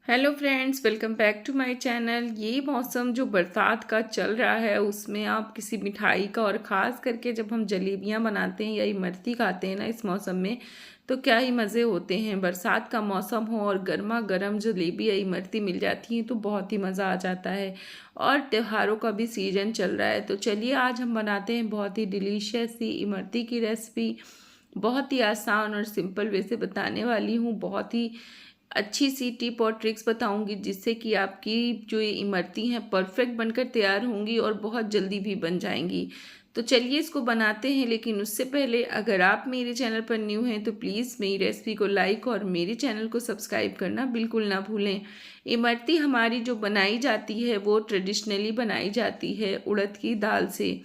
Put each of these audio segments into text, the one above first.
Hello friends, welcome back to my channel. ये मौसम जो बरसात का चल रहा है उसमें आप किसी मिठाई का, और ख़ास करके जब हम जलेबियां बनाते हैं या इमरती खाते हैं ना इस मौसम में, तो क्या ही मज़े होते हैं। बरसात का मौसम हो और गर्मा गर्म जलेबी या इमरती मिल जाती है तो बहुत ही मज़ा आ जाता है। और त्योहारों का भी सीज़न चल रहा है, तो चलिए आज हम बनाते हैं बहुत ही डिलीशियस सी इमरती की रेसिपी। बहुत ही आसान और सिंपल वे से बताने वाली हूँ। बहुत ही अच्छी सी टिप और ट्रिक्स बताऊंगी जिससे कि आपकी जो ये इमरती हैं परफेक्ट बनकर तैयार होंगी और बहुत जल्दी भी बन जाएंगी। तो चलिए इसको बनाते हैं, लेकिन उससे पहले अगर आप मेरे चैनल पर न्यू हैं तो प्लीज़ मेरी रेसिपी को लाइक और मेरे चैनल को सब्सक्राइब करना बिल्कुल ना भूलें। इमरती हमारी जो बनाई जाती है वो ट्रेडिशनली बनाई जाती है उड़द की दाल से।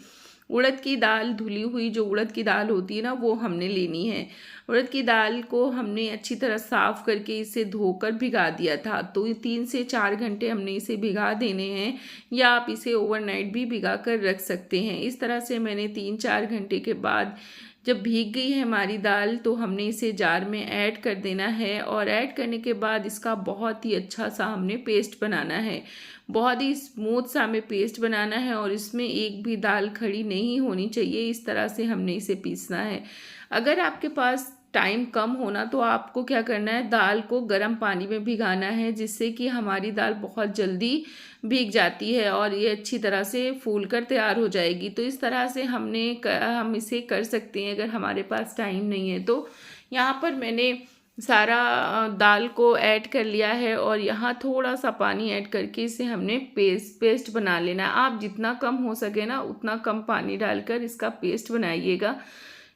उड़द की दाल, धुली हुई जो उड़द की दाल होती है ना, वो हमने लेनी है। उड़द की दाल को हमने अच्छी तरह साफ़ करके इसे धोकर भिगा दिया था, तो ये 3 से 4 घंटे हमने इसे भिगा देने हैं, या आप इसे ओवरनाइट भी भिगा कर रख सकते हैं। इस तरह से मैंने 3-4 घंटे के बाद जब भीग गई है हमारी दाल तो हमने इसे जार में ऐड कर देना है, और ऐड करने के बाद इसका बहुत ही अच्छा सा हमने पेस्ट बनाना है। बहुत ही स्मूथ सा हमें पेस्ट बनाना है और इसमें एक भी दाल खड़ी नहीं होनी चाहिए। इस तरह से हमने इसे पीसना है। अगर आपके पास टाइम कम होना तो आपको क्या करना है, दाल को गर्म पानी में भिगाना है, जिससे कि हमारी दाल बहुत जल्दी भीग जाती है और ये अच्छी तरह से फूल कर तैयार हो जाएगी। तो इस तरह से हम इसे कर सकते हैं अगर हमारे पास टाइम नहीं है तो। यहाँ पर मैंने सारा दाल को ऐड कर लिया है और यहाँ थोड़ा सा पानी ऐड करके इसे हमने पेस्ट बना लेना है। आप जितना कम हो सके ना उतना कम पानी डालकर इसका पेस्ट बनाइएगा।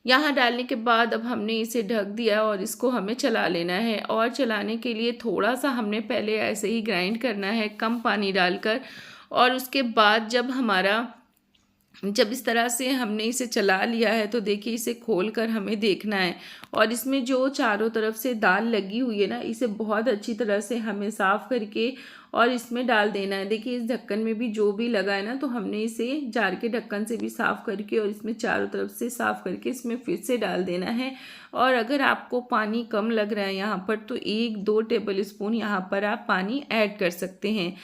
यहाँ डालने के बाद अब हमने इसे ढक दिया और इसको हमें चला लेना है। और चलाने के लिए थोड़ा सा हमने पहले ऐसे ही ग्राइंड करना है कम पानी डालकर, और उसके बाद जब इस तरह से हमने इसे चला लिया है तो देखिए इसे खोल कर हमें देखना है, और इसमें जो चारों तरफ से दाल लगी हुई है ना, इसे बहुत अच्छी तरह से हमें साफ़ करके और इसमें डाल देना है। देखिए इस ढक्कन में भी जो भी लगा है ना, तो हमने इसे जार के ढक्कन से भी साफ़ करके और इसमें चारों तरफ से साफ़ करके इसमें फिर से डाल देना है। और अगर आपको पानी कम लग रहा है यहाँ पर तो 1-2 टेबल स्पून यहाँ पर आप पानी ऐड कर सकते हैं।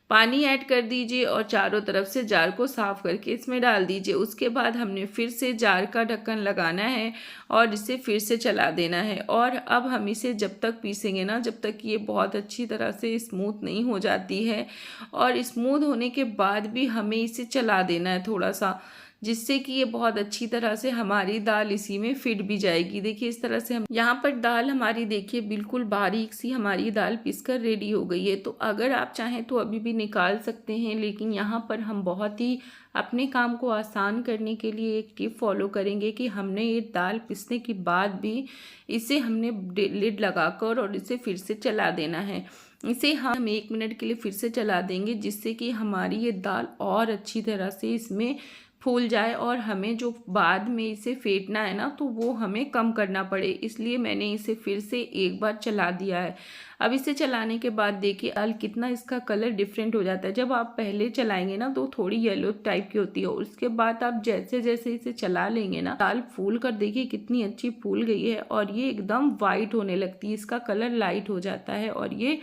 पानी ऐड कर दीजिए और चारों तरफ से जार को साफ़ करके इसमें डाल दीजिए। उसके बाद हमने फिर से जार का ढक्कन लगाना है और इसे फिर से चला देना है। और अब हम इसे जब तक पीसेंगे ना, जब तक ये बहुत अच्छी तरह से स्मूथ नहीं हो जाती है, और स्मूथ होने के बाद भी हमें इसे चला देना है थोड़ा सा, जिससे कि ये बहुत अच्छी तरह से हमारी दाल इसी में फिट भी जाएगी। देखिए इस तरह से हम यहाँ पर दाल हमारी, देखिए बिल्कुल बारीक सी हमारी दाल पिसकर रेडी हो गई है। तो अगर आप चाहें तो अभी भी निकाल सकते हैं, लेकिन यहाँ पर हम बहुत ही अपने काम को आसान करने के लिए एक टिप फॉलो करेंगे कि हमने ये दाल पिसने के बाद भी इसे हमने लिड लगाकर और इसे फिर से चला देना है। इसे हम 1 मिनट के लिए फिर से चला देंगे, जिससे कि हमारी ये दाल और अच्छी तरह से इसमें फूल जाए और हमें जो बाद में इसे फेंटना है ना, तो वो हमें कम करना पड़े। इसलिए मैंने इसे फिर से एक बार चला दिया है। अब इसे चलाने के बाद देखिए दाल कितना इसका कलर डिफरेंट हो जाता है। जब आप पहले चलाएंगे ना तो थोड़ी येलो टाइप की होती है, और उसके बाद आप जैसे जैसे इसे चला लेंगे ना, दाल फूल कर देखिए कितनी अच्छी फूल गई है और ये एकदम वाइट होने लगती है, इसका कलर लाइट हो जाता है और ये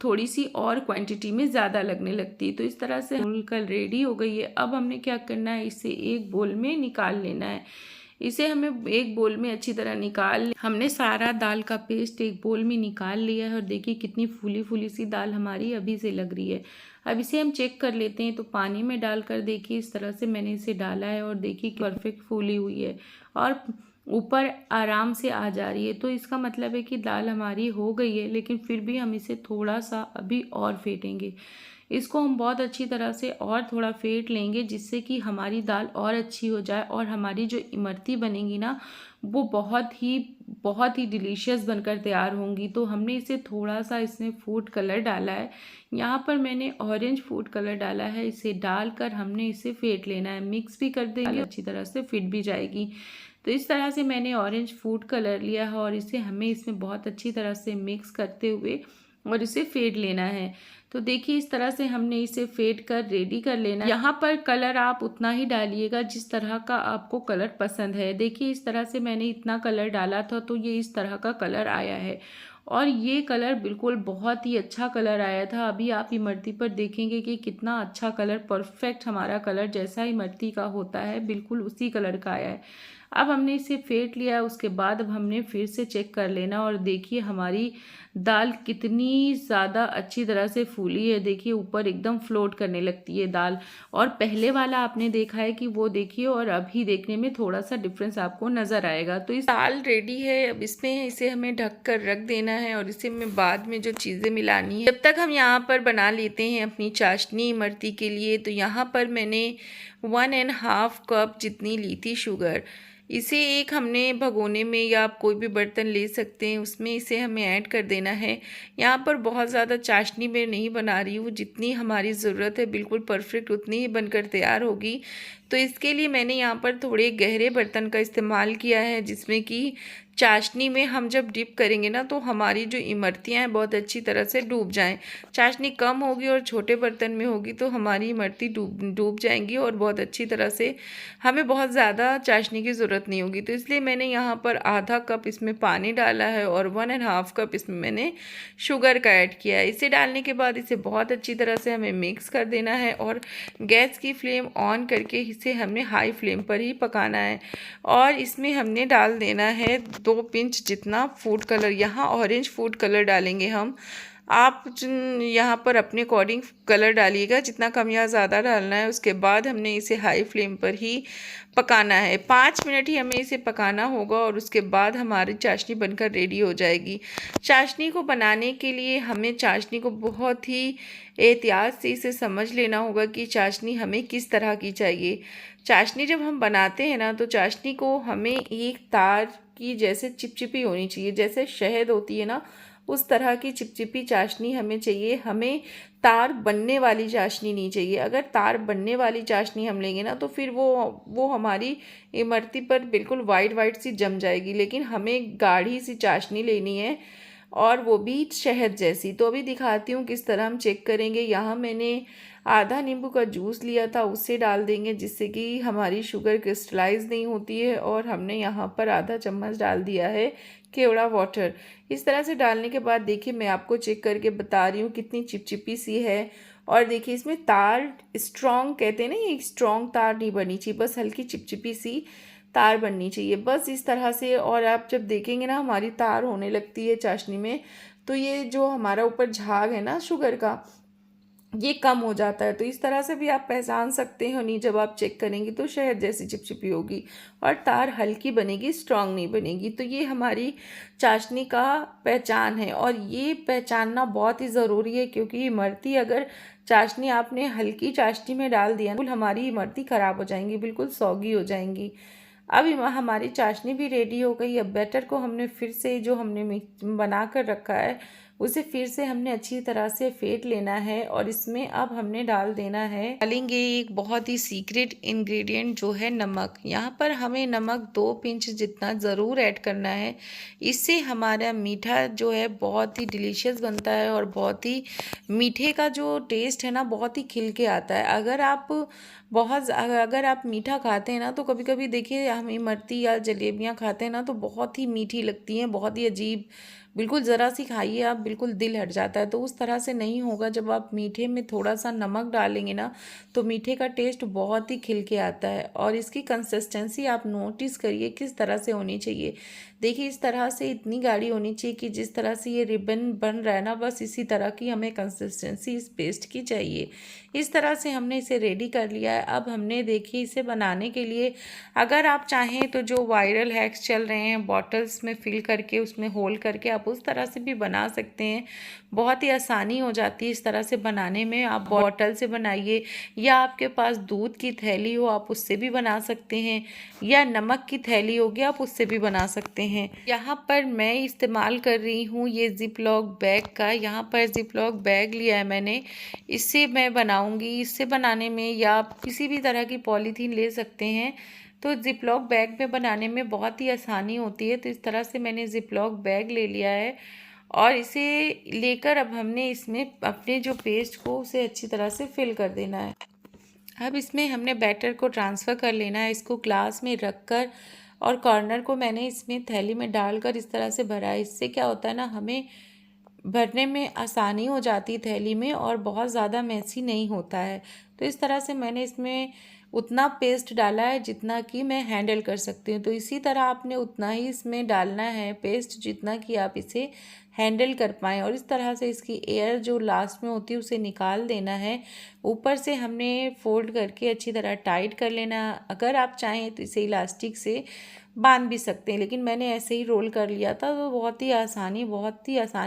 थोड़ी सी और क्वांटिटी में ज़्यादा लगने लगती है। तो इस तरह से कल रेडी हो गई है। अब हमने क्या करना है, इसे एक बोल में निकाल लेना है। इसे हमें एक बोल में अच्छी तरह हमने सारा दाल का पेस्ट एक बोल में निकाल लिया है, और देखिए कितनी फूली फूली सी दाल हमारी अभी से लग रही है। अब इसे हम चेक कर लेते हैं। तो पानी में डालकर देखिए इस तरह से मैंने इसे डाला है और देखिए परफेक्ट फूली हुई है और ऊपर आराम से आ जा रही है। तो इसका मतलब है कि दाल हमारी हो गई है, लेकिन फिर भी हम इसे थोड़ा सा अभी और फेंटेंगे। इसको हम बहुत अच्छी तरह से और थोड़ा फेंट लेंगे, जिससे कि हमारी दाल और अच्छी हो जाए और हमारी जो इमरती बनेगी ना, वो बहुत ही डिलीशियस बनकर तैयार होंगी। तो हमने इसे थोड़ा सा इसमें फूड कलर डाला है। यहाँ पर मैंने ऑरेंज फूड कलर डाला है। इसे डालकर हमने इसे फेंट लेना है, मिक्स भी कर देंगे, अच्छी तरह से फिट भी जाएगी। तो इस तरह से मैंने ऑरेंज फूड कलर लिया है और इसे हमें इसमें बहुत अच्छी तरह से मिक्स करते हुए और इसे फेंट लेना है। तो देखिए इस तरह से हमने इसे फेंट कर रेडी कर लेना है। यहाँ पर कलर आप उतना ही डालिएगा जिस तरह का आपको कलर पसंद है। देखिए इस तरह से मैंने इतना कलर डाला था तो ये इस तरह का कलर आया है। और ये कलर बिल्कुल बहुत ही अच्छा कलर आया था। अभी आप इमरती पर देखेंगे कि कितना अच्छा कलर, परफेक्ट हमारा कलर जैसा इमरती का होता है बिल्कुल उसी कलर का आया है। अब हमने इसे फेंट लिया, उसके बाद अब हमने फिर से चेक कर लेना। और देखिए हमारी दाल कितनी ज़्यादा अच्छी तरह से फूली है। देखिए ऊपर एकदम फ्लोट करने लगती है दाल। और पहले वाला आपने देखा है कि वो देखिए, और अभी देखने में थोड़ा सा डिफरेंस आपको नज़र आएगा। तो इस दाल रेडी है। अब इसमें इसे हमें ढक कर रख देना है और इसे हमें बाद में जो चीज़ें मिलानी है, जब तक हम यहाँ पर बना लेते हैं अपनी चाशनी इमरती के लिए। तो यहाँ पर मैंने 1.5 कप जितनी ली थी शुगर। इसे एक हमने भगोने में या आप कोई भी बर्तन ले सकते हैं, उसमें इसे हमें ऐड कर देना है। यहाँ पर बहुत ज़्यादा चाशनी मैं नहीं बना रही हूँ, जितनी हमारी ज़रूरत है बिल्कुल परफेक्ट उतनी ही बनकर तैयार होगी। तो इसके लिए मैंने यहाँ पर थोड़े गहरे बर्तन का इस्तेमाल किया है, जिसमें कि चाशनी में हम जब डिप करेंगे ना तो हमारी जो इमरतियाँ हैं बहुत अच्छी तरह से डूब जाएं। चाशनी कम होगी और छोटे बर्तन में होगी तो हमारी इमरती डूब जाएंगी और बहुत अच्छी तरह से, हमें बहुत ज़्यादा चाशनी की ज़रूरत नहीं होगी। तो इसलिए मैंने यहाँ पर आधा कप इसमें पानी डाला है और 1.5 कप इसमें मैंने शुगर का ऐड किया है। इसे डालने के बाद इसे बहुत अच्छी तरह से हमें मिक्स कर देना है और गैस की फ्लेम ऑन करके इसे हमने हाई फ्लेम पर ही पकाना है। और इसमें हमने डाल देना है 2 पिंच जितना फूड कलर, यहाँ ऑरेंज फूड कलर डालेंगे हम। आप यहाँ पर अपने अकॉर्डिंग कलर डालिएगा, जितना कम या ज़्यादा डालना है। उसके बाद हमने इसे हाई फ्लेम पर ही पकाना है। 5 मिनट ही हमें इसे पकाना होगा और उसके बाद हमारी चाशनी बनकर रेडी हो जाएगी। चाशनी को बनाने के लिए हमें चाशनी को बहुत ही एहतियात से इसे समझ लेना होगा कि चाशनी हमें किस तरह की चाहिए। चाशनी जब हम बनाते हैं ना तो चाशनी को हमें एक तार की जैसे चिपचिपी होनी चाहिए, जैसे शहद होती है ना उस तरह की चिपचिपी चाशनी हमें चाहिए। हमें तार बनने वाली चाशनी नहीं चाहिए। अगर तार बनने वाली चाशनी हम लेंगे ना तो फिर वो हमारी इमरती पर बिल्कुल वाइट वाइट सी जम जाएगी। लेकिन हमें गाढ़ी सी चाशनी लेनी है और वो भी शहद जैसी। तो अभी दिखाती हूँ किस तरह हम चेक करेंगे। यहाँ मैंने आधा नींबू का जूस लिया था, उससे डाल देंगे जिससे कि हमारी शुगर क्रिस्टलाइज नहीं होती है। और हमने यहाँ पर आधा चम्मच डाल दिया है केवड़ा वाटर। इस तरह से डालने के बाद देखिए मैं आपको चेक करके बता रही हूँ कितनी चिपचिपी सी है। और देखिए इसमें तार स्ट्रॉन्ग कहते हैं ना, ये स्ट्रॉन्ग तार नहीं बनी चाहिए, बस हल्की चिपचिपी सी तार बननी चाहिए, बस इस तरह से। और आप जब देखेंगे ना हमारी तार होने लगती है चाशनी में, तो ये जो हमारा ऊपर झाग है ना शुगर का, ये कम हो जाता है। तो इस तरह से भी आप पहचान सकते हो। नहीं, जब आप चेक करेंगे तो शहद जैसी चिपचिपी होगी और तार हल्की बनेगी, स्ट्रांग नहीं बनेगी। तो ये हमारी चाशनी का पहचान है और ये पहचानना बहुत ही ज़रूरी है, क्योंकि इमरती अगर चाशनी आपने हल्की चाशनी में डाल दिया बिल्कुल हमारी इमरती ख़राब हो जाएंगी, बिल्कुल सौगी हो जाएंगी। अब हमारी चाशनी भी रेडी हो गई। अब बैटर को हमने फिर से जो हमने बना कर रखा है उसे फिर से हमने अच्छी तरह से फेंट लेना है और इसमें अब हमने डालेंगे एक बहुत ही सीक्रेट इंग्रेडिएंट जो है नमक। यहाँ पर हमें नमक 2 पिंच जितना ज़रूर ऐड करना है। इससे हमारा मीठा जो है बहुत ही डिलीशियस बनता है और बहुत ही मीठे का जो टेस्ट है ना बहुत ही खिल के आता है। अगर आप मीठा खाते हैं ना तो कभी कभी देखिए हम इमरती या जलेबियाँ खाते हैं ना तो बहुत ही मीठी लगती हैं, बहुत ही अजीब, बिल्कुल ज़रा सी खाइए आप बिल्कुल दिल हट जाता है। तो उस तरह से नहीं होगा। जब आप मीठे में थोड़ा सा नमक डालेंगे ना तो मीठे का टेस्ट बहुत ही खिल के आता है। और इसकी कंसिस्टेंसी आप नोटिस करिए किस तरह से होनी चाहिए। देखिए इस तरह से इतनी गाढ़ी होनी चाहिए कि जिस तरह से ये रिबन बन रहा है ना, बस इसी तरह की हमें कंसिस्टेंसी इस पेस्ट की चाहिए। इस तरह से हमने इसे रेडी कर लिया है। अब हमने देखिए इसे बनाने के लिए अगर आप चाहें तो जो वायरल हैक्स चल रहे हैं बॉटल्स में फिल करके उसमें होल करके आप उस तरह से भी बना सकते हैं। बहुत ही आसानी हो जाती है इस तरह से बनाने में। आप बॉटल से बनाइए या आपके पास दूध की थैली हो आप उससे भी बना सकते हैं, या नमक की थैली होगी आप उससे भी बना सकते हैं। यहाँ पर मैं इस्तेमाल कर रही हूँ ये जिप लॉक बैग का। यहाँ पर जिप लॉक बैग लिया है मैंने, इससे मैं बनाऊँगी। इससे बनाने में या आप किसी भी तरह की पॉलीथीन ले सकते हैं। तो ज़िप-लॉक बैग में बनाने में बहुत ही आसानी होती है। तो इस तरह से मैंने ज़िप-लॉक बैग ले लिया है और इसे लेकर अब हमने इसमें अपने जो पेस्ट को उसे अच्छी तरह से फिल कर देना है। अब इसमें हमने बैटर को ट्रांसफ़र कर लेना है। इसको ग्लास में रख कर और कॉर्नर को मैंने इसमें थैली में डालकर इस तरह से भरा है। इससे क्या होता है ना, हमें भरने में आसानी हो जाती थैली में और बहुत ज़्यादा मैसी नहीं होता है। तो इस तरह से मैंने इसमें उतना पेस्ट डाला है जितना कि मैं हैंडल कर सकती हूँ। तो इसी तरह आपने उतना ही इसमें डालना है पेस्ट जितना कि आप इसे हैंडल कर पाएँ। और इस तरह से इसकी एयर जो लास्ट में होती है उसे निकाल देना है। ऊपर से हमने फोल्ड करके अच्छी तरह टाइट कर लेना। अगर आप चाहें तो इसे इलास्टिक से बांध भी सकते हैं, लेकिन मैंने ऐसे ही रोल कर लिया था तो बहुत ही आसानी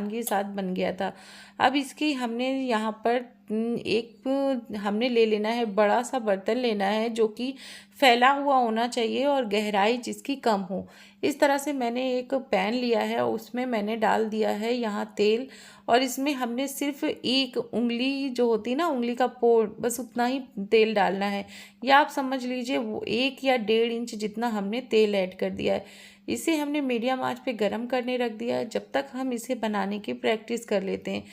के साथ बन गया था। अब इसकी हमने यहाँ पर एक हमने ले लेना है, बड़ा सा बर्तन लेना है जो कि फैला हुआ होना चाहिए और गहराई जिसकी कम हो। इस तरह से मैंने एक पैन लिया है, उसमें मैंने डाल दिया है यहाँ तेल, और इसमें हमने सिर्फ एक उंगली जो होती है ना, उंगली का पोर, बस उतना ही तेल डालना है। या आप समझ लीजिए वो 1 या 1.5 इंच जितना हमने तेल ऐड कर दिया है। इसे हमने मीडियम आंच पे गरम करने रख दिया है जब तक हम इसे बनाने की प्रैक्टिस कर लेते हैं।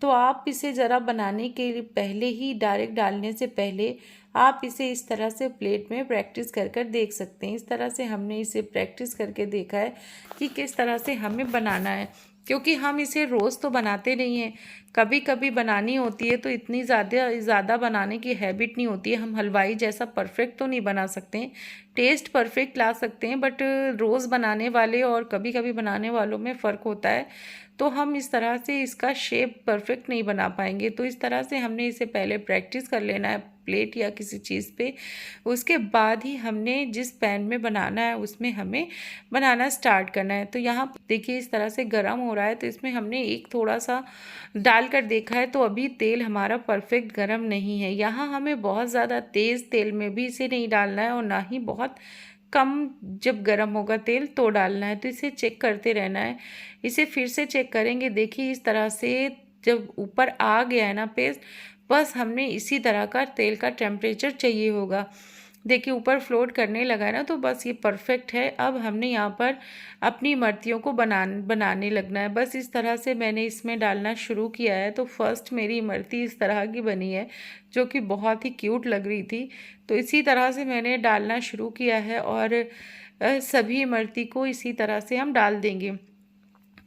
तो आप इसे ज़रा बनाने के लिए पहले ही, डायरेक्ट डालने से पहले आप इसे इस तरह से प्लेट में प्रैक्टिस कर कर देख सकते हैं। इस तरह से हमने इसे प्रैक्टिस करके देखा है कि किस तरह से हमें बनाना है, क्योंकि हम इसे रोज़ तो बनाते नहीं हैं, कभी कभी बनानी होती है। तो इतनी ज़्यादा बनाने की हैबिट नहीं होती है। हम हलवाई जैसा परफेक्ट तो नहीं बना सकते हैं, टेस्ट परफेक्ट ला सकते हैं, बट रोज़ बनाने वाले और कभी कभी बनाने वालों में फ़र्क होता है। तो हम इस तरह से इसका शेप परफेक्ट नहीं बना पाएंगे। तो इस तरह से हमने इसे पहले प्रैक्टिस कर लेना है प्लेट या किसी चीज़ पे। उसके बाद ही हमने जिस पैन में बनाना है उसमें हमें बनाना स्टार्ट करना है। तो यहाँ देखिए इस तरह से गर्म हो रहा है, तो इसमें हमने एक थोड़ा सा डालकर देखा है, तो अभी तेल हमारा परफेक्ट गर्म नहीं है। यहाँ हमें बहुत ज़्यादा तेज़ तेल में भी इसे नहीं डालना है और ना ही बहुत कम जब गर्म होगा तेल तो डालना है। तो इसे चेक करते रहना है। इसे फिर से चेक करेंगे। देखिए इस तरह से जब ऊपर आ गया है ना पेस्ट, बस हमने इसी तरह का तेल का टेम्परेचर चाहिए होगा। देखिए ऊपर फ्लोट करने लगा है ना, तो बस ये परफेक्ट है। अब हमने यहाँ पर अपनी इमरतियों को बनाने लगना है। बस इस तरह से मैंने इसमें डालना शुरू किया है। तो फर्स्ट मेरी इमरती इस तरह की बनी है जो कि बहुत ही क्यूट लग रही थी। तो इसी तरह से मैंने डालना शुरू किया है और सभी इमरती को इसी तरह से हम डाल देंगे।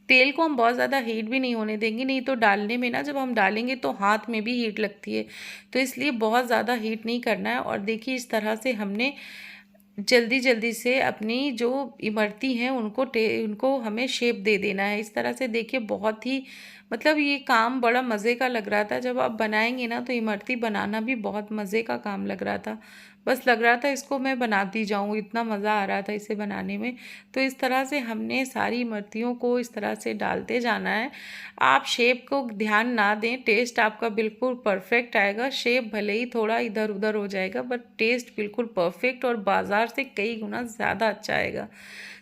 तेल को हम बहुत ज़्यादा हीट भी नहीं होने देंगे, नहीं तो डालने में ना, जब हम डालेंगे तो हाथ में भी हीट लगती है, तो इसलिए बहुत ज़्यादा हीट नहीं करना है। और देखिए इस तरह से हमने जल्दी जल्दी से अपनी जो इमरती हैं उनको हमें शेप दे देना है। इस तरह से देखिए बहुत ही मतलब ये काम बड़ा मज़े का लग रहा था। जब आप बनाएंगे ना तो इमरती बनाना भी बहुत मज़े का काम लग रहा था। बस लग रहा था इसको मैं बनाती जाऊँ, इतना मज़ा आ रहा था इसे बनाने में। तो इस तरह से हमने सारी इमरतियों को इस तरह से डालते जाना है। आप शेप को ध्यान ना दें, टेस्ट आपका बिल्कुल परफेक्ट आएगा। शेप भले ही थोड़ा इधर उधर हो जाएगा, बट टेस्ट बिल्कुल परफेक्ट और बाज़ार से कई गुना ज़्यादा अच्छा आएगा।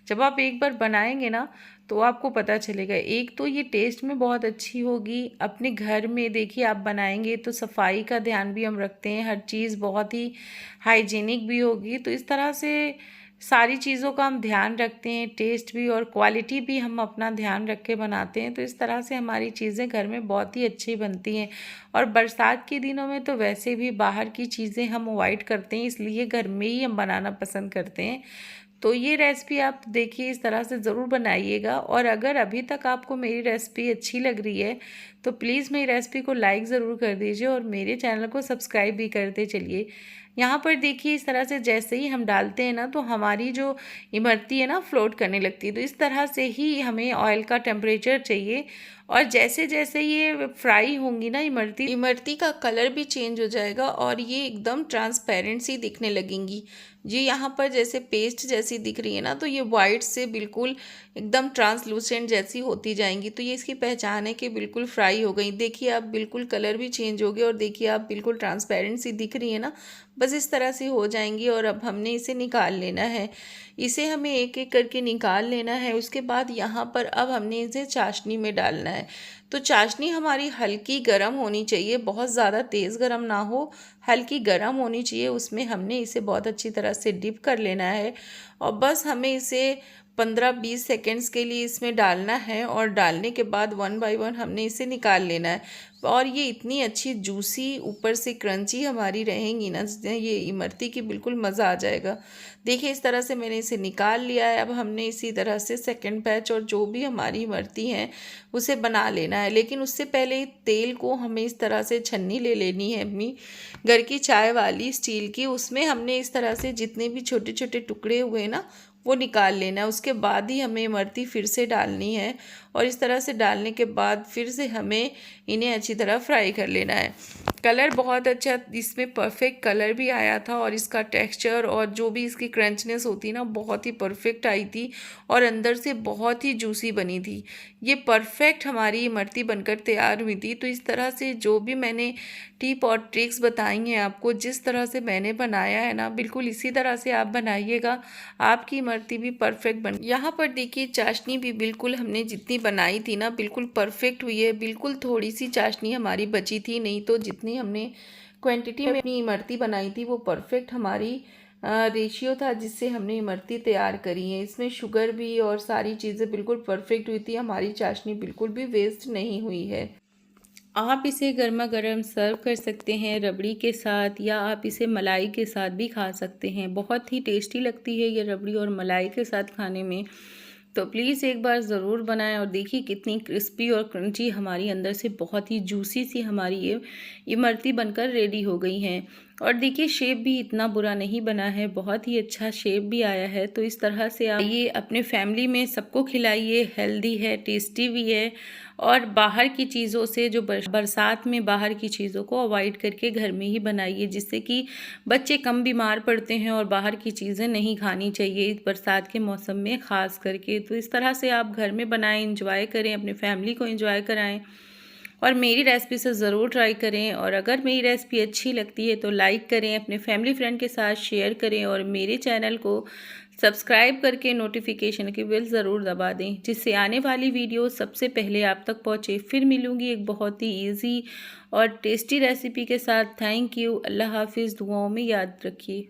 जब आप एक बार बनाएंगे ना तो आपको पता चलेगा। एक तो ये टेस्ट में बहुत अच्छी होगी। अपने घर में देखिए आप बनाएंगे तो सफाई का ध्यान भी हम रखते हैं, हर चीज़ बहुत ही हाइजीनिक भी होगी। तो इस तरह से सारी चीज़ों का हम ध्यान रखते हैं, टेस्ट भी और क्वालिटी भी हम अपना ध्यान रख के बनाते हैं। तो इस तरह से हमारी चीज़ें घर में बहुत ही अच्छी बनती हैं। और बरसात के दिनों में तो वैसे भी बाहर की चीज़ें हम अवॉइड करते हैं, इसलिए घर में ही हम बनाना पसंद करते हैं। तो ये रेसिपी आप देखिए इस तरह से ज़रूर बनाइएगा। और अगर अभी तक आपको मेरी रेसिपी अच्छी लग रही है तो प्लीज़ मेरी रेसिपी को लाइक ज़रूर कर दीजिए और मेरे चैनल को सब्सक्राइब भी करते चलिए। यहाँ पर देखिए इस तरह से जैसे ही हम डालते हैं ना तो हमारी जो इमरती है ना फ्लोट करने लगती है। तो इस तरह से ही हमें ऑयल का टेम्परेचर चाहिए। और जैसे जैसे ये फ्राई होंगी ना इमरती का कलर भी चेंज हो जाएगा और ये एकदम ट्रांसपेरेंट सी दिखने लगेंगी। ये यहाँ पर जैसे पेस्ट जैसी दिख रही है ना, तो ये वाइट से बिल्कुल एकदम ट्रांसलूसेंट जैसी होती जाएंगी। तो ये इसकी पहचान है कि बिल्कुल फ्राई हो गई। देखिए आप बिल्कुल कलर भी चेंज हो गया और देखिए आप बिल्कुल ट्रांसपेरेंट सी दिख रही है ना, बस इस तरह से हो जाएंगी। और अब हमने इसे निकाल लेना है। इसे हमें एक एक करके निकाल लेना है। उसके बाद यहाँ पर अब हमने इसे चाशनी में डालना है। तो चाशनी हमारी हल्की गर्म होनी चाहिए, बहुत ज़्यादा तेज़ गर्म ना हो, हल्की गर्म होनी चाहिए। उसमें हमने इसे बहुत अच्छी तरह से डिप कर लेना है और बस हमें इसे 15-20 सेकेंड्स के लिए इसमें डालना है और डालने के बाद 1 बाय 1 हमने इसे निकाल लेना है। और ये इतनी अच्छी जूसी ऊपर से क्रंची हमारी रहेंगी ना, ये इमरती की बिल्कुल मज़ा आ जाएगा। देखिए इस तरह से मैंने इसे निकाल लिया है। अब हमने इसी तरह से सेकंड बैच और जो भी हमारी इमरती हैं उसे बना लेना है। लेकिन उससे पहले तेल को हमें इस तरह से छन्नी ले लेनी है अपनी घर की चाय वाली स्टील की, उसमें हमने इस तरह से जितने भी छोटे छोटे टुकड़े हुए ना वो निकाल लेना है। उसके बाद ही हमें इमरती फिर से डालनी है और इस तरह से डालने के बाद फिर से हमें इन्हें अच्छी तरह फ्राई कर लेना है। कलर बहुत अच्छा इसमें परफेक्ट कलर भी आया था और इसका टेक्सचर और जो भी इसकी क्रंचनेस होती ना बहुत ही परफेक्ट आई थी और अंदर से बहुत ही जूसी बनी थी। ये परफेक्ट हमारी इमरती बनकर तैयार हुई थी। तो इस तरह से जो भी मैंने टिप और ट्रिक्स बताई हैं आपको, जिस तरह से मैंने बनाया है ना, बिल्कुल इसी तरह से आप बनाइएगा, आपकी इमरती भी परफेक्ट बन। यहाँ पर देखिए चाशनी भी बिल्कुल हमने जितनी बनाई थी ना बिल्कुल परफेक्ट हुई है। बिल्कुल थोड़ी सी चाशनी हमारी बची थी, नहीं तो जितनी हमने क्वांटिटी में अपनी इमरती बनाई थी वो परफेक्ट हमारी रेशियो था जिससे हमने इमरती तैयार करी है। इसमें शुगर भी और सारी चीज़ें बिल्कुल परफेक्ट हुई थी। हमारी चाशनी बिल्कुल भी वेस्ट नहीं हुई है। आप इसे गर्मा गर्म सर्व कर सकते हैं रबड़ी के साथ, या आप इसे मलाई के साथ भी खा सकते हैं। बहुत ही टेस्टी लगती है ये रबड़ी और मलाई के साथ खाने में। तो प्लीज़ एक बार ज़रूर बनाएं और देखिए कितनी क्रिस्पी और क्रंची हमारी अंदर से बहुत ही जूसी सी हमारी ये इमरती बनकर रेडी हो गई हैं। और देखिए शेप भी इतना बुरा नहीं बना है, बहुत ही अच्छा शेप भी आया है। तो इस तरह से आप ये अपने फैमिली में सबको खिलाइए। हेल्दी है, टेस्टी भी है और बाहर की चीज़ों से, जो बरसात में बाहर की चीज़ों को अवॉइड करके घर में ही बनाइए, जिससे कि बच्चे कम बीमार पड़ते हैं और बाहर की चीज़ें नहीं खानी चाहिए इस बरसात के मौसम में ख़ास करके। तो इस तरह से आप घर में बनाएं, इंजॉय करें, अपने फैमिली को इंजॉय कराएं और मेरी रेसिपी से ज़रूर ट्राई करें। और अगर मेरी रेसिपी अच्छी लगती है तो लाइक करें, अपने फैमिली फ्रेंड के साथ शेयर करें और मेरे चैनल को सब्सक्राइब करके नोटिफिकेशन की बेल ज़रूर दबा दें, जिससे आने वाली वीडियो सबसे पहले आप तक पहुँचे। फिर मिलूँगी एक बहुत ही ईजी और टेस्टी रेसिपी के साथ। Thank you. अल्लाह हाफिज़। दुआओं में याद रखिए।